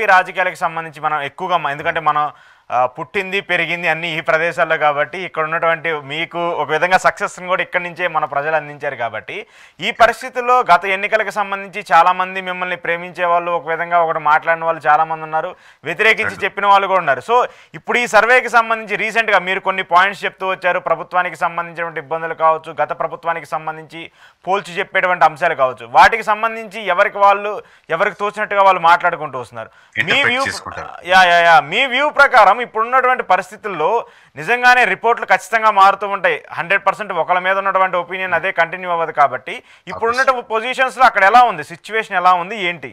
AP రాజకీయాలకు సంబంధించి మనం ఎక్కువగా ఎందుకంటే మనం పుట్టింది పెరిగింది అన్ని ఈ ప్రదేశాల్లో కాబట్టి ఇక్కడ ఉన్నటువంటి మీకు ఒక విధంగా సక్సెస్ని కూడా ఇక్కడి నుంచే మన ప్రజలు అందించారు కాబట్టి ఈ పరిస్థితుల్లో గత ఎన్నికలకు సంబంధించి చాలామంది మిమ్మల్ని ప్రేమించే వాళ్ళు ఒక విధంగా ఒకటి మాట్లాడిన వాళ్ళు చాలామంది ఉన్నారు, వ్యతిరేకించి చెప్పిన వాళ్ళు కూడా ఉన్నారు. సో ఇప్పుడు ఈ సర్వేకి సంబంధించి రీసెంట్గా మీరు కొన్ని పాయింట్స్ చెప్తూ వచ్చారు. ప్రభుత్వానికి సంబంధించినటువంటి ఇబ్బందులు కావచ్చు, గత ప్రభుత్వానికి సంబంధించి పోల్చి చెప్పేటువంటి అంశాలు కావచ్చు, వాటికి సంబంధించి ఎవరికి తోచినట్టుగా వాళ్ళు మాట్లాడుకుంటూ వస్తున్నారు. మీ వ్యూ ప్రకారం ఇప్పుడున్నటువంటి పరిస్థితుల్లో నిజంగానే రిపోర్ట్లు ఖచ్చితంగా మారుతూ ఉంటాయి. 100% ఒకళ్ళ మీద ఉన్నటువంటి ఒపీనియన్ అదే కంటిన్యూ అవ్వదు కాబట్టి ఇప్పుడున్నటువంటి పొజిషన్స్లో అక్కడ ఎలా ఉంది, సిచ్యువేషన్ ఎలా ఉంది, ఏంటి?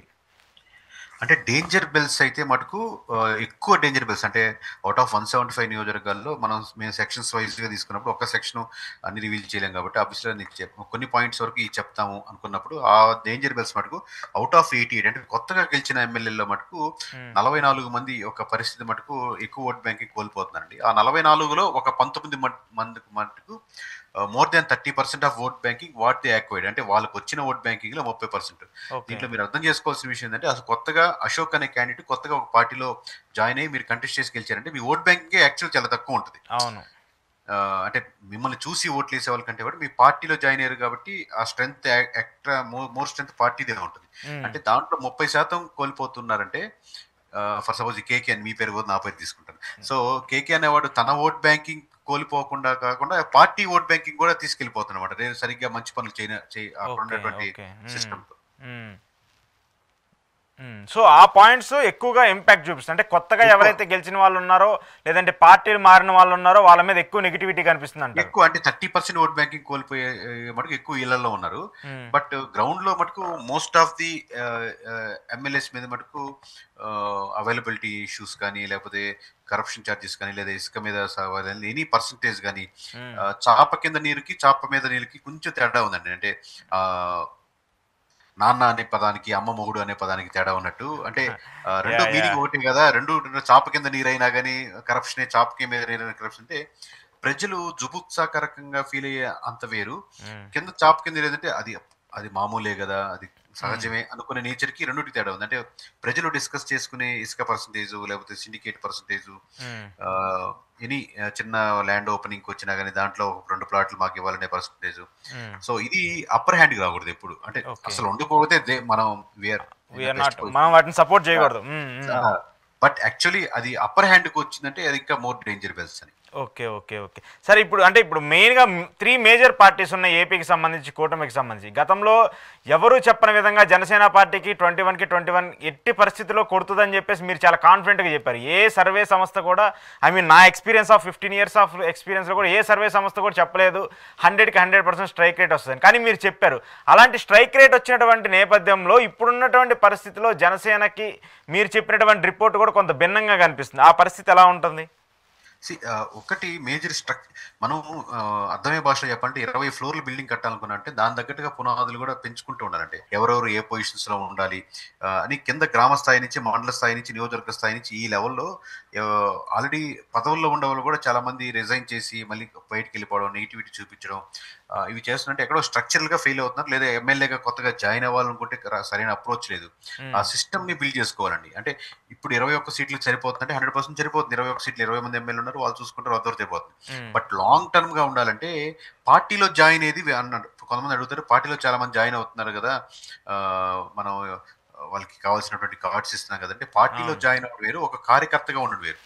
అంటే డేంజర్ బెల్స్ అయితే మటుకు ఎక్కువ డేంజర్ బెల్స్ అంటే అవుట్ ఆఫ్ 175 నియోజకవర్గాల్లో మేము సెక్షన్స్ వైజ్గా తీసుకున్నప్పుడు ఒక సెక్షన్ అన్ని రివీల్ చేయలేం కాబట్టి ఆబ్వియస్లీ కొన్ని పాయింట్స్ వరకు చెప్తాము అనుకున్నప్పుడు ఆ డేంజర్ బెల్స్ మటుకు అవుట్ ఆఫ్ 88 అంటే కొత్తగా గెలిచిన ఎమ్మెల్యేల్లో మటుకు 44 మంది ఒక పరిస్థితి మటుకు ఎక్కువ ఓట్ బ్యాంకింగ్ కోల్పోతున్నారండి. ఆ 44లో ఒక 19 మందికి మటుకు more than 30% of vote banking what they acquired అంటే వాళ్ళకి వచ్చిన ఓట్ బ్యాంకింగ్ లో 30%. దీంట్లో మీరు అర్థం చేసుకోవాల్సిన విషయం ఏంటంటే అసలు కొత్తగా అశోక్ అనే క్యాండిడేట్ కొత్తగా ఒక పార్టీలో జాయిన్ అయ్యి మీరు కంటెస్ట్ చేసి గెలిచారంటే మీ ఓట్ బ్యాంకింగ్ యాక్చువల్ చాలా తక్కువ ఉంటుంది. అంటే మిమ్మల్ని చూసి ఓట్లు వేసే వాళ్ళకంటే కూడా మీ పార్టీలో జాయిన్ అయ్యారు కాబట్టి ఆ స్ట్రెంత్ ఎక్స్ట్రా మోర్ స్ట్రెంత్ పార్టీదే ఉంటుంది. అంటే దాంట్లో 30% కోల్పోతున్నారంటే ఫర్ సపోజ్ కేకే అని మీ పేరు కూడా నా పేరు తీసుకుంటాను. సో కేకే అనేవాడు తన ఓట్ బ్యాంకింగ్ కోల్పోకుండా కాకుండా పార్టీ ఓట్ బ్యాంకింగ్ కూడా తీసుకెళ్లిపోతున్నమాట నేను సరిగ్గా మంచి పనులు ఉన్నటువంటి సిస్టమ్ తో. సో ఆ పాయింట్స్ ఎక్కువగా ఇంపాక్ట్ చూపిస్తుంది. అంటే కొత్తగా ఎవరైతే గెలిచిన వాళ్ళు ఉన్నారో లేదంటే పార్టీలు మారిన వాళ్ళు ఉన్నారో వాళ్ళ మీద ఎక్కువ నెగిటివిటీ కనిపిస్తుంది అంటే ఎక్కువ అంటే 30% ఓట్ బ్యాంకింగ్ కోల్పోయే మటుకు ఎక్కువ ఇళ్లలో ఉన్నారు. బట్ గ్రౌండ్ లో మటుకు మోస్ట్ ఆఫ్ ది ఎమ్మెల్యేస్ మీద మటుకు అవైలబిలిటీ ఇష్యూస్ కానీ లేకపోతే కరప్షన్ ఛార్జెస్ కానీ లేదా ఇసుక మీద ఎనీ పర్సంటేజ్ కానీ చాప కింద నీరుకి చాప మీద నీరుకి కొంచెం తేడా ఉందండి. అంటే నాన్న అనే పదానికి అమ్మ మొగుడు అనే పదానికి తేడా ఉన్నట్టు. అంటే రెండు మీనింగ్ ఒకటి కదా, రెండు చాప కింద నీరైనా కానీ కరప్షనే, చాప మీద నీరైన కరప్షన్. అంటే ప్రజలు జుబుత్సాకరకంగా ఫీల్ అయ్యే అంత వేరు, కింద చాప కింద నీరైందంటే అది మామూలే కదా, అది సహజమే అనుకునే నేచర్కి రెండుకి తేడా ఉంది. అంటే ప్రజలు డిస్కస్ చేసుకునే ఇసుక పర్సంటేజ్ లేకపోతే సిండికేట్ పర్సంటేజ్, ఎనీ చిన్న ల్యాండ్ ఓపెనింగ్ వచ్చినా కానీ దాంట్లో 2 ప్లాట్లు మాకు ఇవ్వాలనే పర్సంటేజ్. సో ఇది అప్పర్ హ్యాండ్ కాకూడదు ఎప్పుడు. అంటే అసలు ఉండకపోతే మనం వాటిని సపోర్ట్ చేయకూడదు. బట్ యాక్చువల్లీ అది అప్పర్ హ్యాండ్కి వచ్చిందంటే అది ఇంకా మోర్ డేంజర్ బెల్స్ అని. ఓకే ఓకే ఓకే సరే. ఇప్పుడు మెయిన్గా 3 మేజర్ పార్టీస్ ఉన్నాయి ఏపీకి సంబంధించి, కూటమికి సంబంధించి. గతంలో ఎవరు చెప్పని విధంగా జనసేన పార్టీకి 21 ఎట్టి పరిస్థితిలో కొడుతుందని చెప్పేసి మీరు చాలా కాన్ఫిడెంట్గా చెప్పారు. ఏ సర్వే సంస్థ కూడా, నా ఎక్స్పీరియన్స్ ఆఫ్ 15 years ఆఫ్ ఎక్స్పీరియన్స్లో కూడా ఏ సర్వే సంస్థ కూడా చెప్పలేదు 100కి 100% స్ట్రైక్ రేట్ వస్తుందని. కానీ మీరు చెప్పారు. అలాంటి స్ట్రైక్ రేట్ వచ్చినటువంటి నేపథ్యంలో ఇప్పుడున్నటువంటి పరిస్థితిలో జనసేనకి మీరు చెప్పినటువంటి రిపోర్ట్ కూడా కొంత భిన్నంగా కనిపిస్తుంది. ఆ పరిస్థితి ఎలా ఉంటుంది? ఒకటి మేజర్ మనం అర్థమయ్యే భాషలో చెప్పాలంటే 20 ఫ్లోర్లు బిల్డింగ్ కట్టాలనుకున్నా అంటే దాని తగ్గట్టుగా పునాదులు కూడా పెంచుకుంటూ ఉండాలంటే ఎవరెవరు ఏ పొజిషన్స్ లో ఉండాలి అని కింద గ్రామ స్థాయి నుంచి, మండల స్థాయి నుంచి, నియోజకవర్గ స్థాయి నుంచి ఈ లెవెల్లో ఆల్రెడీ పదవుల్లో ఉండే వాళ్ళు కూడా చాలా మంది రిజైన్ చేసి మళ్ళీ బయటికి వెళ్ళిపోవడం, నెగిటివిటీ చూపించడం, ఇవి చేస్తుంటే ఎక్కడో స్ట్రక్చరల్ గా ఫెయిల్ అవుతున్నారు. లేదా ఎమ్మెల్యేగా కొత్తగా జాయిన్ అవ్వాలనుకుంటే సరైన అప్రోచ్ లేదు. ఆ సిస్టమ్ ని బిల్డ్ చేసుకోవాలండి. అంటే ఇప్పుడు 21 సీట్లు సరిపోతుందంటే 100% సరిపోతుంది. 21 సీట్లు 20 మంది ఎమ్మెల్యే ఉన్నారు, వాళ్ళు చూసుకుంటారు, వద్దరు సరిపోతుంది. బట్ లాంగ్ టర్మ్ గా ఉండాలంటే పార్టీలో జాయిన్ అయ్యేది అన్నాడు. కొంతమంది అడుగుతారు, పార్టీలో చాలా మంది జాయిన్ అవుతున్నారు కదా, మనం వాళ్ళకి కావాల్సినటువంటి కార్డ్స్ ఇస్తున్నాం కదంటే పార్టీలో జాయిన్ అవ్వడం వేరు, ఒక కార్యకర్తగా ఉండడం వేరు.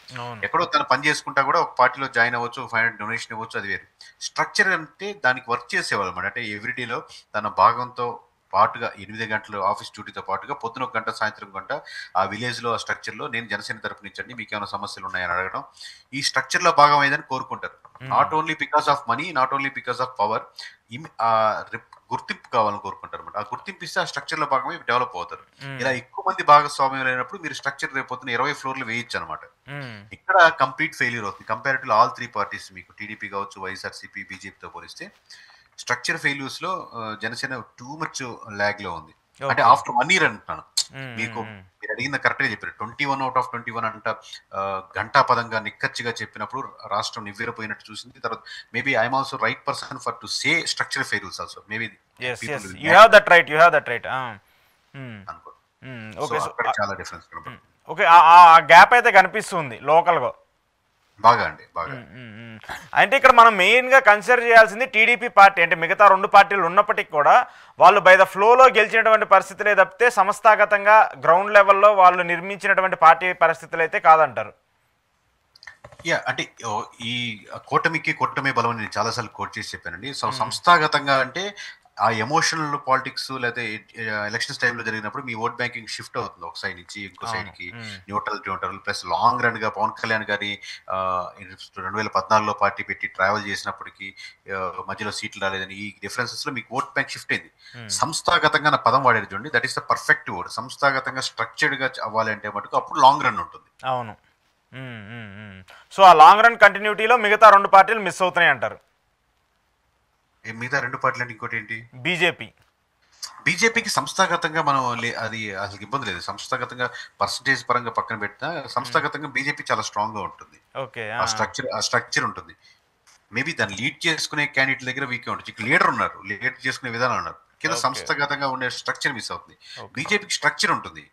ఎక్కడో తను పని చేసుకుంటా కూడా ఒక పార్టీలో జాయిన్ అవ్వచ్చు, 500 డొనేషన్ ఇవ్వచ్చు, అది వేరు. స్ట్రక్చర్ అంటే దానికి వర్క్ చేసేవాళ్ళు అన్నమాట. అంటే ఎవ్రీడేలో తన భాగంతో పాటుగా 8 గంటలు ఆఫీస్ డ్యూటీతో పాటుగా పొద్దున 1 గంట, సాయంత్రం 1 గంట ఆ విలేజ్లో ఆ స్ట్రక్చర్లో నేను జనసేన తరపు నుంచి అండి మీకు ఏమైనా సమస్యలు ఉన్నాయని అడగడం, ఈ స్ట్రక్చర్లో భాగం అయిందని కోరుకుంటారు. Not only because of money, not only because of power, గుర్తింపు కావాలని కోరుకుంటారు అనమాట. ఆ గుర్తింపు ఇస్తే ఆ స్ట్రక్చర్ లో భాగమే డెవలప్ అవుతారు. ఇలా ఎక్కువ మంది భాగస్వామ్యం అయినప్పుడు మీరు స్ట్రక్చర్ రేపొద్దున 20 ఫ్లోర్లు వేయచ్చు అనమాట. ఇక్కడ కంప్లీట్ ఫెయిల్యూర్ అవుతుంది. కంపారిటివ్ ఆల్ 3 పార్టీస్, మీకు టీడీపీ కావచ్చు, వైఎస్ఆర్సీపీ, బీజేపీతో పోలిస్తే స్ట్రక్చర్ ఫెయిల్యూర్స్ లో జనసేన టూ మచ్ లాగ్ లో ఉంది. అంటే ఆఫ్టర్ 1 year అంటున్నాను. మీకు మీరు అడిగిన కరెక్ట్ గా చెప్పారు. 21 out of 21 అంట గంటా పదంగా నిక్కచ్చిగా చెప్పినప్పుడు రాష్ట్రం నివ్వెరపోయినట్టు చూసింది. తర్వాత maybe I'm also right person for to say structure failures also. Maybe you have that right అనుకో. చాలా డిఫరెన్స్ కనబడుతుంది. ఓకే. ఆ గ్యాప్ అయితే కనిపిస్తుంది లోకల్గా. బాగా అండి, బాగా. అంటే ఇక్కడ మనం మెయిన్గా కన్సిడర్ చేయాల్సింది టీడీపీ పార్టీ, అంటే మిగతా రెండు పార్టీలు ఉన్నప్పటికీ కూడా వాళ్ళు బై ద ఫ్లోలో గెలిచినటువంటి పరిస్థితులే తప్పితే సంస్థాగతంగా గ్రౌండ్ లెవెల్లో వాళ్ళు నిర్మించినటువంటి పార్టీ పరిస్థితులు అయితే కాదంటారు. అంటే ఈ కూటమే బలం అని నేను చాలాసార్లు కోట్ చేసి చెప్పానండి. సో సంస్థాగతంగా అంటే ఆ ఎమోషనల్ పాలిటిక్స్ లేదా ఎలక్షన్స్ టైంలో జరిగినప్పుడు మీ ఓట్ బ్యాంకింగ్ షిఫ్ట్ అవుతుంది ఒక సైడ్ నుంచి ఇంకో సైడ్ కి. న్యూట్రల్టీ ఉంటారు. ప్లస్ లాంగ్ రన్ గా పవన్ కళ్యాణ్ గారి 2014లో పార్టీ పెట్టి ట్రావెల్ చేసినప్పటికీ మధ్యలో సీట్లు రాలేదని ఈ డిఫరెన్సెస్ లో మీకు ఓట్ బ్యాంక్ షిఫ్ట్ అయింది. సంస్థాగతంగా నా పదం వాడేది చూడండి, that is the perfect word. సంస్థాగతంగా స్ట్రక్చర్డ్ గా అవ్వాలంటే మటుకు అప్పుడు లాంగ్ రన్ ఉంటుంది. అవును. సో ఆ లాంగ్ రన్ కంటిన్యూటీలో మిగతా రెండు పార్టీలు మిస్ అవుతున్నాయి అంటారు. మిగతా రెండు పార్టీలు అంటే ఇంకోటి ఏంటి? బీజేపీకి సంస్థాగతంగా మనం అది అసలు ఇబ్బంది లేదు. సంస్థాగతంగా పర్సంటేజ్ పరంగా పక్కన పెట్టినా సంస్థాగతంగా బీజేపీ చాలా స్ట్రాంగ్ గా ఉంటుంది. ఆ స్ట్రక్చర్ ఉంటుంది. మేబీ దాన్ని లీడ్ చేసుకునే క్యాండిడేట్ దగ్గర వీకే ఉంటుంది. లీడర్ ఉన్నారు, లీడ్ చేసుకునే విధానం ఉన్నారు. కింద సంస్థాగతంగా ఉండే స్ట్రక్చర్ మిస్ అవుతుంది. బీజేపీకి స్ట్రక్చర్ ఉంటుంది.